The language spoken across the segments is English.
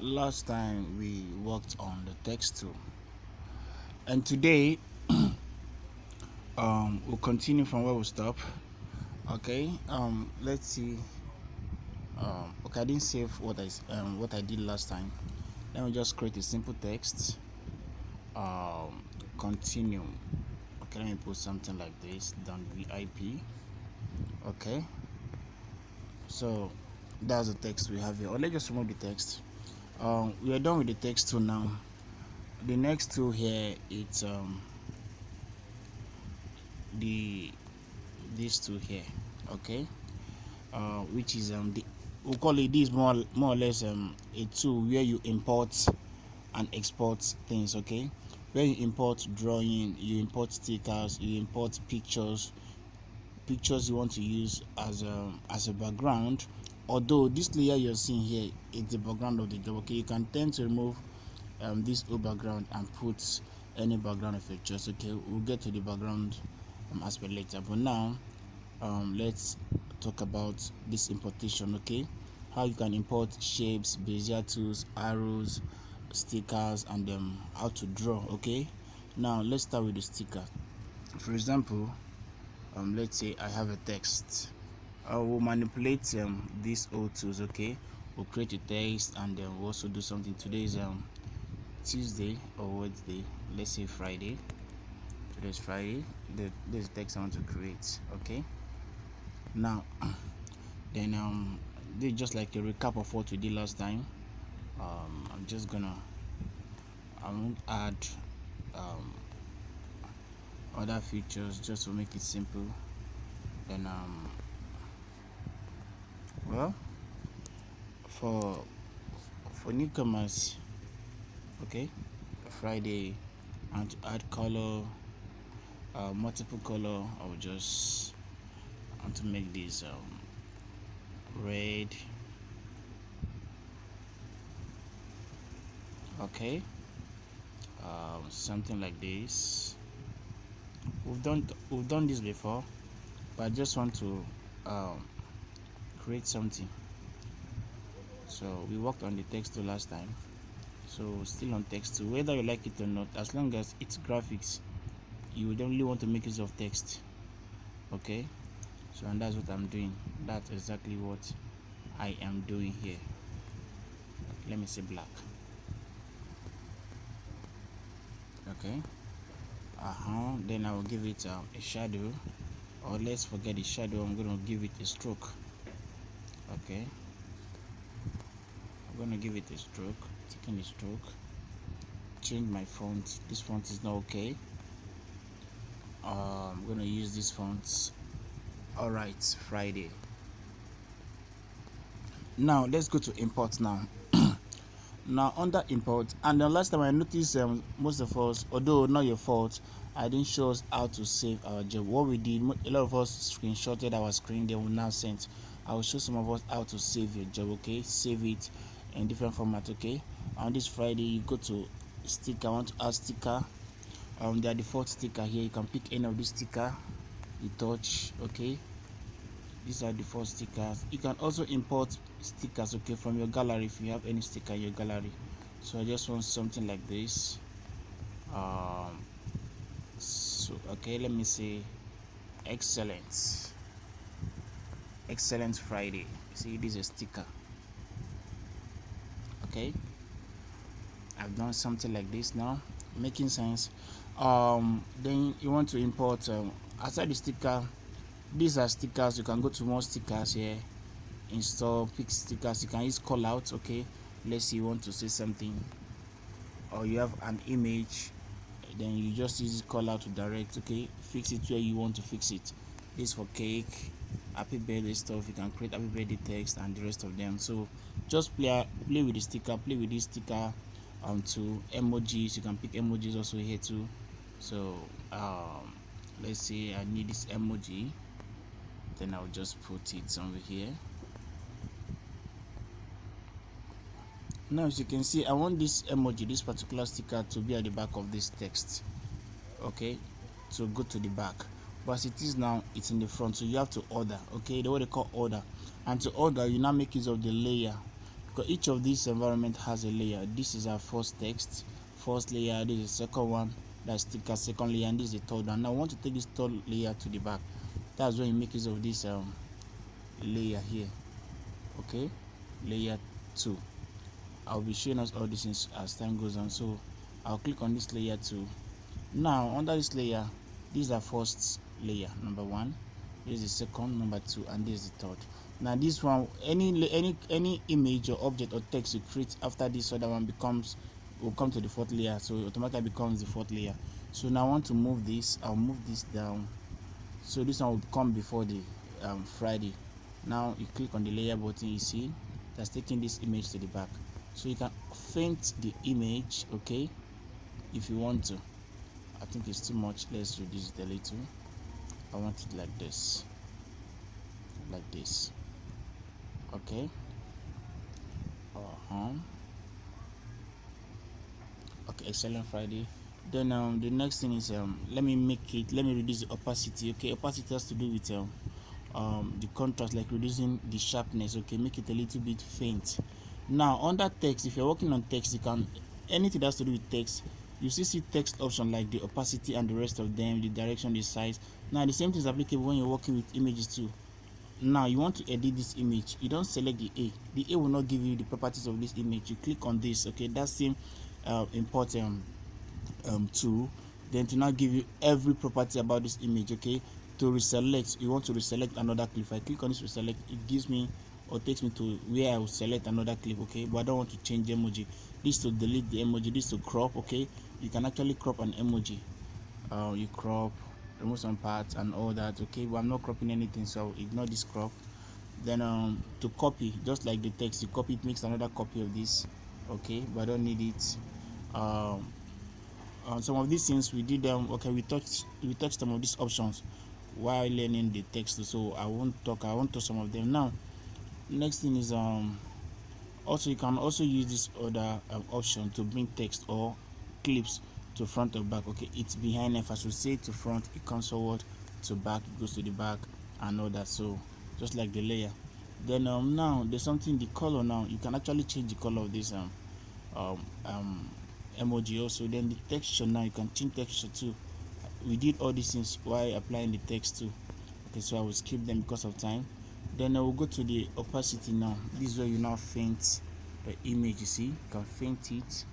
last time we worked on the text tool, and today we'll continue from where we stop. Okay, let's see. Okay, I didn't save what I did last time. Let me just create a simple text. Continue. Okay, let me put something like this. DonVip. Okay, so that's the text we have here. Or let's just remove the text. We are done with the text tool now. The next tool here, it's this tool here, okay, which is we'll call it this more or less a tool where you import and export things. Okay, where you import drawing, you import stickers, you import pictures you want to use as a background. Although this layer you're seeing here is the background of the job, okay, you can tend to remove this whole background and put any background effect. Just okay, we'll get to the background aspect later, but now let's talk about this importation. Okay, how you can import shapes, bezier tools, arrows, stickers, and how to draw. Okay, now let's start with the sticker. For example, let's say I have a text. I will manipulate these old tools. Okay, we'll create a text, and then we'll also do something. Today is Tuesday or Wednesday, let's say Friday. Today's Friday. This text I want to create. Okay, now then this is just like a recap of what we did last time. I won't add other features just to make it simple. Then well, for newcomers, okay, Friday, and to add color, multiple color, I will just want to make this red. Okay, something like this. We've done this before, but I just want to create something. So we worked on the text tool last time, so still on text tool. Whether you like it or not, as long as it's graphics, you would only want to make use of text. Okay, so and that's what I'm doing. That's exactly what I am doing here. Let me say black. Okay, then I will give it a shadow, or let's forget the shadow. I'm going to give it a stroke. Okay, I'm going to give it a stroke. Taking a stroke, change my font. This font is not okay. I'm going to use this font. All right, Friday. Now let's go to import now. Now under import, and the last time I noticed most of us, although not your fault, I didn't show us how to save our job. What we did, a lot of us screenshotted our screen, they will now send. I will show some of us how to save your job. Okay, save it in different format. Okay, on this Friday you go to sticker. I want to add sticker. There are default sticker here. You can pick any of this sticker you touch. Okay, these are default stickers. You can also import stickers, okay, from your gallery if you have any sticker in your gallery. So I just want something like this. So okay, let me say excellent Friday. See, this is a sticker. Okay, I've done something like this now, making sense. Then you want to import outside the sticker. These are stickers. You can go to more stickers here, install, pick stickers. You can use call out. Okay, let's say you want to say something, or you have an image, then you just use call out to direct. Okay, fix it where you want to fix it. This for cake, happy birthday stuff. You can create happy birthday text and the rest of them. So just play with the sticker, play with this sticker to emojis. You can pick emojis also here too. So let's say I need this emoji, then I'll just put it somewhere here. Now as you can see, I want this emoji, this particular sticker, to be at the back of this text. Okay, to go to the back, but as it is now, it's in the front, so you have to order. Okay, the way they call order, and to order, you now make use of the layer. because each of these environment has a layer. This is our first text, first layer. This is the second one, that's sticker, second layer, and this is the third one. Now I want to take this third layer to the back. That's when you make use of this layer here. Okay, layer 2. I'll be showing us all these things as time goes on. So I'll click on this layer 2. Now under this layer, this is our first layer, number 1. This is the second, number 2, and this is the third. Now this one, any image or object or text you create after this other one will come to the fourth layer, so it automatically becomes the fourth layer. So now I want to move this. I'll move this down, so this one will come before the Friday. Now you click on the layer button, you see that's taking this image to the back. So you can faint the image, okay, if you want to. I think it's too much. Let's reduce it a little. I want it like this, okay. Okay, excellent Friday. Then the next thing is let me reduce the opacity. Okay, opacity has to do with the contrast, like reducing the sharpness. Okay, make it a little bit faint. Now under text, if you're working on text, you can, anything that has to do with text, you see text option like the opacity and the rest of them, the direction, the size. Now the same thing is applicable when you're working with images too. Now you want to edit this image, you don't select the A will not give you the properties of this image. You click on this, okay, that same import tool, then to now give you every property about this image. Okay, to reselect, you want to reselect another clip. If I click on this reselect, it gives me or takes me to where I will select another clip. Okay, but I don't want to change the emoji. This to delete the emoji, this to crop. Okay, you can actually crop an emoji. You crop, remove some parts and all that. Okay, but I'm not cropping anything, so I'll ignore this crop. Then to copy, just like the text, you copy it, makes another copy of this. Okay, but I don't need it. Some of these things we did okay, we touched some of these options while learning the text, so I won't touch some of them now. Next thing is also you can also use this other option to bring text or clips to front or back. Okay, it's behind. If I should say to front, it comes forward, to back it goes to the back, and all that. So just like the layer. Then now there's something, the color. Now you can actually change the color of this emoji also. Then the texture, now you can change texture too. We did all these things while applying the text too. Okay, so I will skip them because of time. Then I will go to the opacity. Now this is where you now faint the image. You see, you can faint it.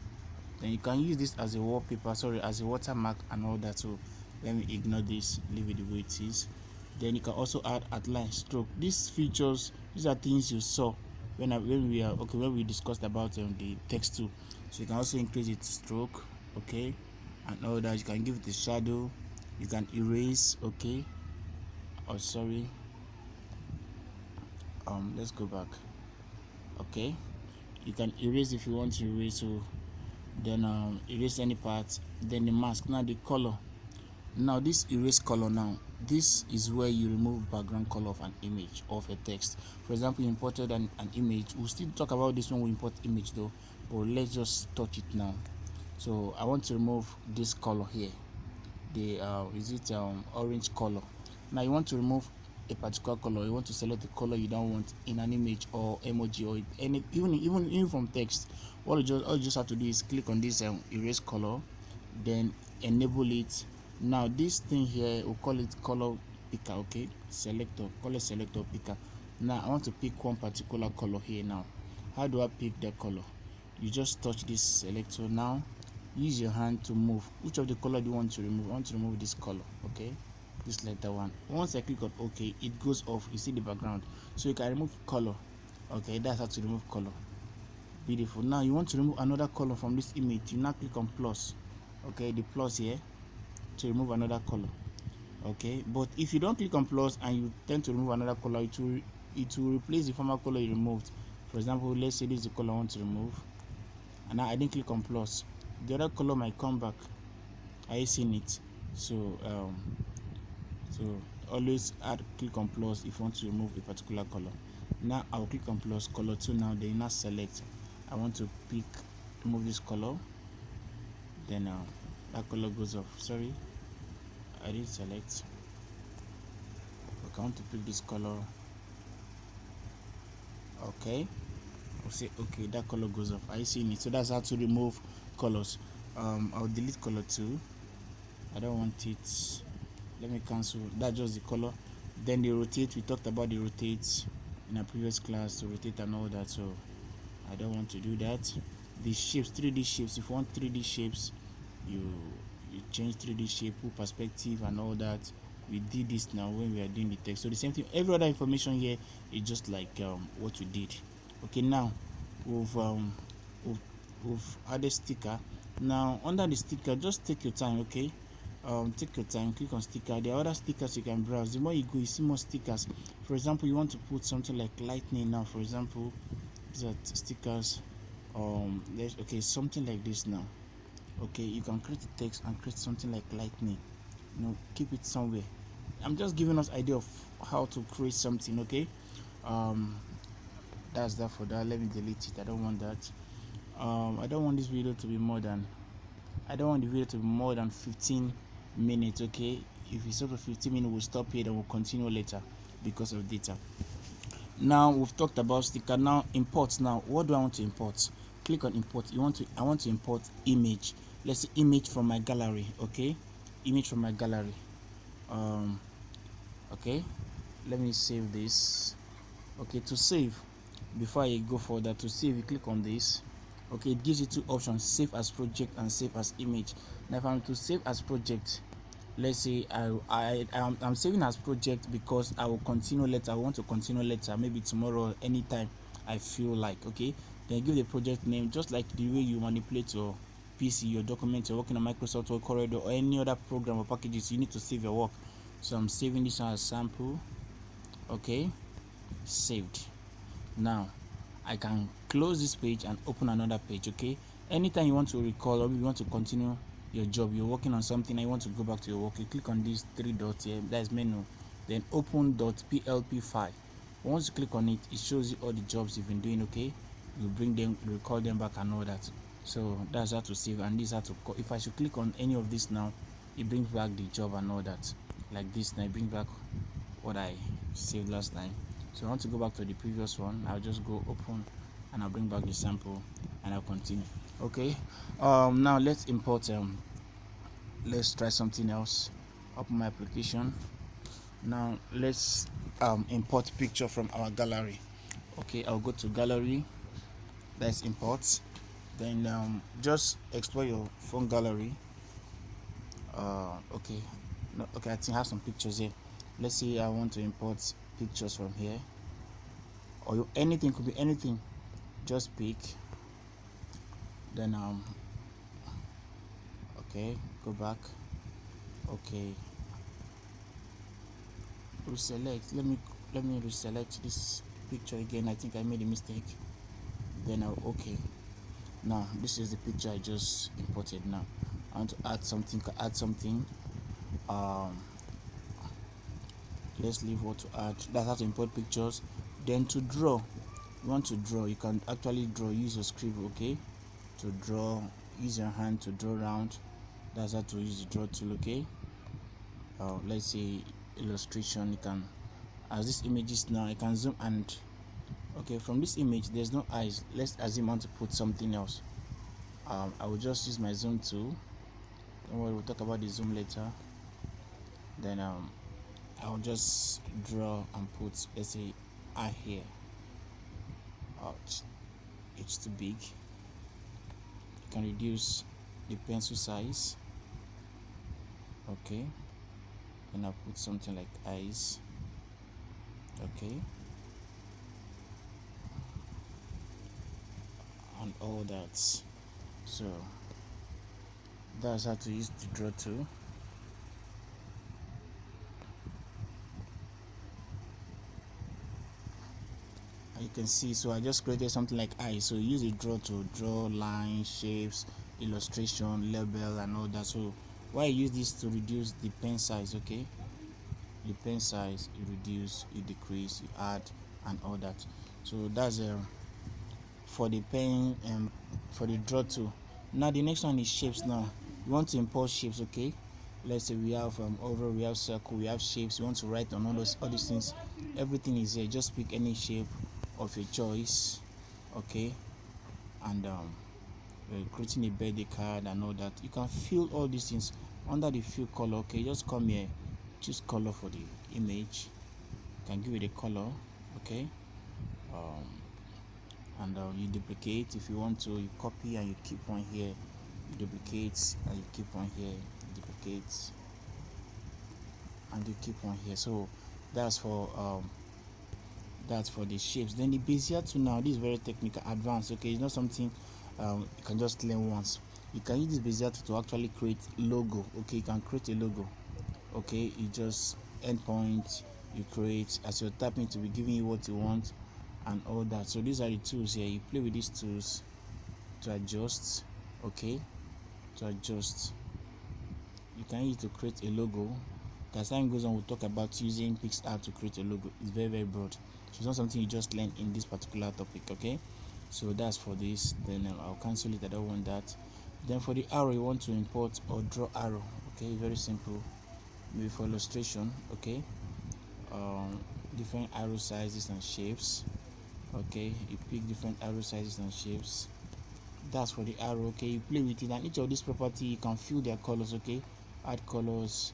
Then you can use this as a wallpaper, as a watermark and all that. So let me ignore this, leave it the way it is. Then you can also add outline, stroke. These features, these are things you saw when we discussed about the text too. So you can also increase its stroke, okay, and all that. You can give it a shadow, you can erase, okay. Oh, sorry, let's go back. Okay, you can erase if you want to erase. So then erase any part. Then the mask. Now the color. Now this erase color, now this is where you remove background color of an image, of a text. For example, you imported an image. We'll still talk about this when we import image though, but let's just touch it now. So I want to remove this color here, the is it orange color. Now you want to remove a particular color, you want to select the color you don't want in an image or emoji or any, even from text. All you just have to do is click on this erase color, then enable it. Now this thing here, we'll call it color picker. Okay, selector, color selector picker. Now I want to pick one particular color here. Now how do I pick the color? You just touch this selector. Now use your hand to move. Which of the color do you want to remove? I want to remove this color. Okay, this letter one. Once I click on OK, it goes off. You see the background, so you can remove color. Okay, that's how to remove color. Beautiful. Now you want to remove another color from this image. You now click on plus. Okay, the plus here to remove another color. Okay, but if you don't click on plus and you tend to remove another color, it will replace the former color you removed. For example, let's say this is the color I want to remove, and now I didn't click on plus. The other color might come back. Are you seeing it? So always click on plus if you want to remove a particular color. Now I'll click on plus, color 2. Now then you now select. I want to remove this color. Then that color goes off. Sorry, I didn't select. Okay, I want to pick this color. Okay, We'll say okay, that color goes off. Are you seeing it? So that's how to remove colors. I'll delete color 2. I don't want it. Let me cancel. That's just the color. Then the rotate, we talked about the rotate in a previous class, to rotate and all that, so I don't want to do that. The shapes, 3D shapes, if you want 3D shapes, you change 3D shape, put perspective and all that. We did this now when we are doing the text. So the same thing, every other information here is just like what we did. Okay, now we've added sticker. Now under the sticker, just take your time, okay? Take your time, click on sticker. There are other stickers you can browse. The more you go, you see more stickers. For example, you want to put something like lightning. Now for example, these are stickers. Okay, something like this. Now okay, you can create a text and create something like lightning, keep it somewhere. I'm just giving us idea of how to create something. Okay, that's that for that. Let me delete it. I don't want that. I don't want this video to be more than 15 minutes. Okay, if it's over 15 minutes, we'll stop here, then we'll continue later because of data. Now we've talked about sticker. Now import. Now what do I want to import? Click on import. I want to import image. Let's say image from my gallery. Okay, image from my gallery. Okay, let me save this. Okay, to save, before I go further, to save, you click on this. Okay, it gives you two options: save as project and save as image. Now if I'm to save as project, let's say I'm saving as project because I will continue later. I want to continue later, maybe tomorrow, anytime I feel like. Okay, then give the project name, just like the way you manipulate your PC, your document. You're working on Microsoft Word, Corridor, or any other program or packages, you need to save your work. So I'm saving this one as sample. Okay, saved. Now I can close this page and open another page. Okay, anytime you want to recall or you want to continue your job, you're working on something and you want to go back to your work, you click on these 3 dots here, that is menu, then open .plp file. Once you click on it, it shows you all the jobs you've been doing. Okay, you bring them, record them back and all that. So that's how to save, and this how to call. If I should click on any of this now, it brings back the job and all that, like this. Now it brings back what I saved last time. So I want to go back to the previous one. I'll just go open and I'll bring back the sample and I'll continue. Okay, now let's import. Let's try something else. Open my application. Now let's import picture from our gallery. Okay, I'll go to gallery. Let's import. Then just explore your phone gallery. Okay, no, okay, I think I have some pictures here. Let's say I want to import pictures from here, or anything, could be anything. Just pick. Then okay, go back. Okay, reselect. Let me reselect this picture again. I think I made a mistake. Then okay. Now this is the picture I just imported. Now I want to add something. Let's leave what to add. That's how to import pictures. Then to draw, you want to draw, you can actually draw. Use your scribble. Okay, to draw, use your hand to draw around. That's how to use the draw tool. Okay, let's say illustration. You can, as this images now, I can zoom and okay, from this image there's no eyes. Let's assume I want to put something else. I will just use my zoom tool. Don't worry, we'll talk about the zoom later. Then I'll just draw and put, let's say, eye here. It's too big. You can reduce the pencil size. Okay, and I'll put something like eyes. Okay, and all that. So that's how to use the draw tool. You can see, so I just created something like eyes. So use a draw to draw lines, shapes, illustration, label and all that. So why I use this to reduce the pen size. Okay, the pen size, you reduce, you decrease, you add and all that. So that's for the pen and for the draw tool. Now the next one is shapes. Now you want to import shapes. Okay, let's say we have oval, we have circle, we have shapes. You want to write on all these things. Everything is here. Just pick any shape of your choice. okay, and creating a birthday card and all that. You can fill all these things under the fill color. Okay, just come here, choose color for the image. You can give it a color, okay, and you duplicate if you want to. You copy and you keep on here. You duplicate and you keep on here. You duplicate and you keep on here. So that's for the shapes. Then the bezier tool, now this is very technical, advanced. Okay, it's not something you can just learn once. You can use this bezier tool to actually create logo. Okay, you can create a logo. Okay, you just endpoint, you create, as you're tapping to be giving you what you want and all that. So these are the tools here. You play with these tools to adjust. Okay, to adjust. You can use it to create a logo. As time goes on, we'll talk about using pixalab to create a logo. It's very, very broad. So it's not something you just learn in this particular topic. Okay, so that's for this. Then I'll cancel it. I don't want that. Then for the arrow, you want to import or draw arrow. Okay, very simple. Maybe for illustration. Okay, different arrow sizes and shapes. Okay, you pick different arrow sizes and shapes. That's for the arrow. Okay, you play with it, and each of these property you can fill their colors. Okay, add colors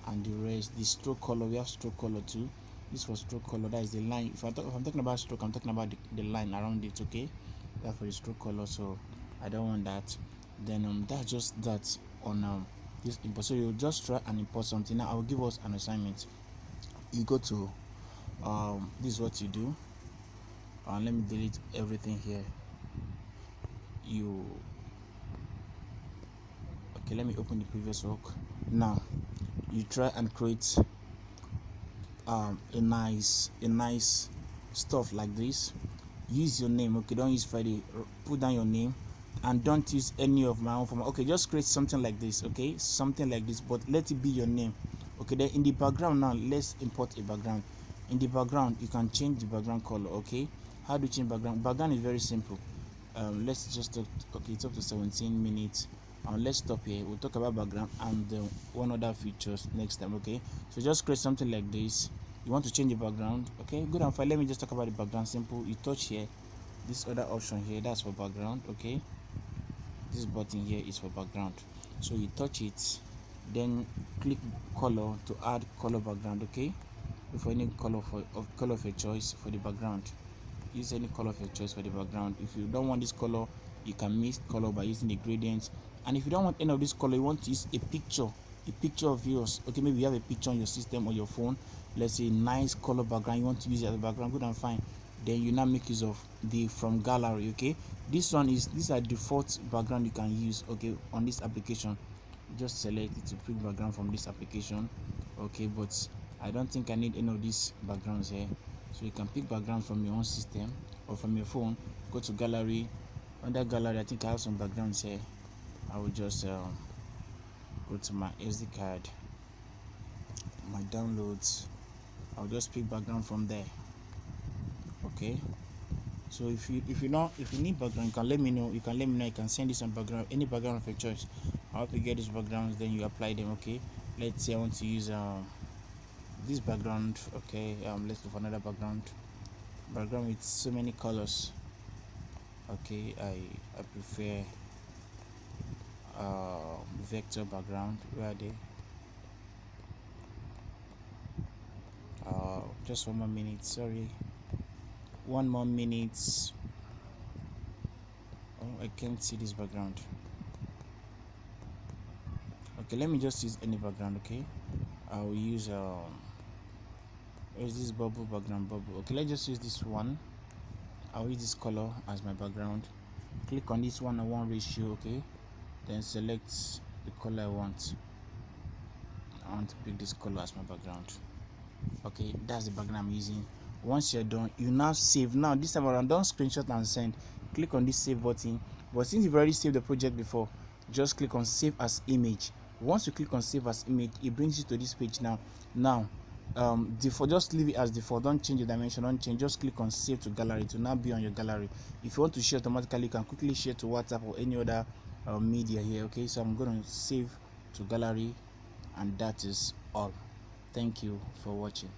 and the rest. The stroke color, we have stroke color too. This for stroke color, that is the line. If I'm talking about stroke, I'm talking about the line around it. Okay, that's for the stroke color, so I don't want that. Then that's just that on this import. So you just try and import something. Now I will give us an assignment. You go to this is what you do. Let me delete everything here. Okay, let me open the previous work. Now you try and create a nice stuff like this. Use your name. Okay, don't use Friday. Put down your name and don't use any of my own format. Okay, just create something like this. Okay, something like this, but let it be your name. Okay, then in the background, now let's import a background. In the background, you can change the background color. Okay, how do you change background? Background is very simple. Let's just talk. Okay, it's up to 17 minutes. Let's stop here. We'll talk about background and one other features next time. Okay, so just create something like this. You want to change the background. Okay, good and fine. Let me just talk about the background. Simple. You touch here, this other option here, that's for background. Okay, this button here is for background. So you touch it, then click color to add color background. Okay, for any color color of your choice for the background. Use any color of your choice for the background. If you don't want this color, you can mix color by using the gradients. And if you don't want any of this color, you want to use a picture of yours. Okay, maybe you have a picture on your system or your phone. Let's say nice color background, you want to use it as a background. Good and fine. Then you now make use of the from gallery. Okay, these are default background you can use. Okay, on this application, just select it to pick background from this application. Okay, but I don't think I need any of these backgrounds here. So you can pick background from your own system or from your phone. Go to gallery. Under gallery, I think I have some backgrounds here. I will just go to my SD card, my downloads. I'll just pick background from there. Okay, so if you need background, you can let me know. You can send this on background, any background of your choice. I'll help you get these backgrounds, then you apply them. Okay, let's say I want to use this background. Okay, let's look for another background with so many colors. Okay, I prefer vector background. Where are they? Just 1 more minute, sorry, 1 more minute. Oh, I can't see this background. Okay, let me just use any background. Okay, I will use where's this bubble background? Bubble. Okay, let's just use this one. I'll use this color as my background. Click on this 1:1 ratio. Okay, then select the color I want. I want to pick this color as my background. Okay, that's the background I'm using. Once you're done, you now save. Now this time around, don't screenshot and send. Click on this save button. But since you've already saved the project before, just click on save as image. Once you click on save as image, it brings you to this page. Now default, just leave it as default. Don't change the dimension, don't change. Just click on save to gallery to now be on your gallery. If you want to share automatically, you can quickly share to WhatsApp or any other media here. Okay, so I'm going to save to gallery, and that is all. Thank you for watching.